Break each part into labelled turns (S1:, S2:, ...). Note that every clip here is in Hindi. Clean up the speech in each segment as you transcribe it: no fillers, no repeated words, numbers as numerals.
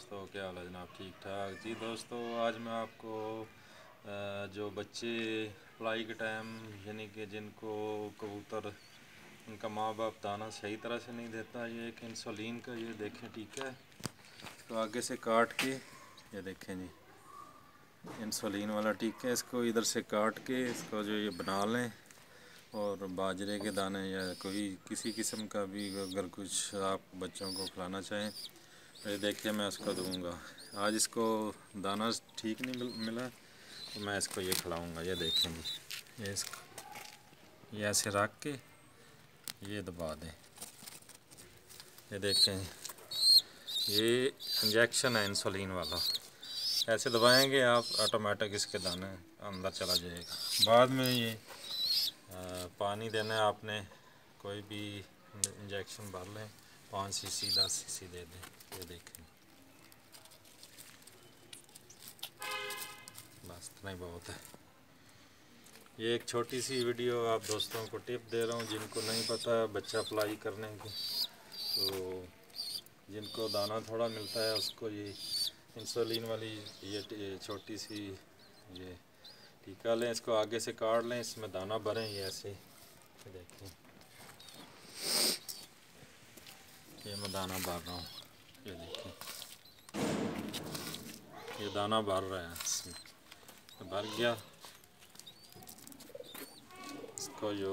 S1: दोस्तों, क्या हाल है जनाब? ठीक ठाक जी। दोस्तों आज मैं आपको जो बच्चे पढ़ाई के टाइम यानी कि जिनको कबूतर उनका माँ बाप दाना सही तरह से नहीं देता, ये एक इंसुलिन का ये देखें टीका है। तो आगे से काट के ये देखें जी, इंसुलिन वाला टीका है। इसको इधर से काट के इसको जो ये बना लें और बाजरे के दाने या कोई किसी किस्म का भी अगर कुछ आप बच्चों को खिलाना चाहें तो ये देखिए मैं इसको दूंगा। आज इसको दाना ठीक नहीं मिला तो मैं इसको ये खिलाऊंगा। ये देखेंगे, ये इसको ये ऐसे रख के ये दबा दें। ये देखें, ये इंजेक्शन है इंसुलिन वाला। ऐसे दबाएंगे आप, ऑटोमेटिक इसके दाने अंदर चला जाएगा। बाद में ये पानी देना है आपने, कोई भी इंजेक्शन भर लें, 5 सीसी 10 सीसी दे दें। ये देखें, बस इतना ही बहुत है। ये एक छोटी सी वीडियो आप दोस्तों को टिप दे रहा हूँ जिनको नहीं पता बच्चा अप्लाई करने की। तो जिनको दाना थोड़ा मिलता है उसको ये इंसुलिन वाली ये छोटी सी ये टीका लें, इसको आगे से काट लें, इसमें दाना भरें। ये ऐसे देखें, ये मैं दाना भर रहा हूँ। ये देखें, ये दाना भर रहा है, इसमें भर गया। इसको जो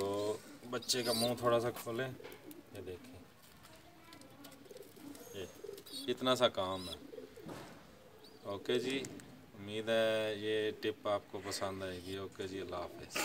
S1: बच्चे का मुंह थोड़ा सा खोलें, ये देखें, ये इतना सा काम है। ओके जी, उम्मीद है ये टिप आपको पसंद आएगी। ओके जी, अल्लाह हाफ़िज़।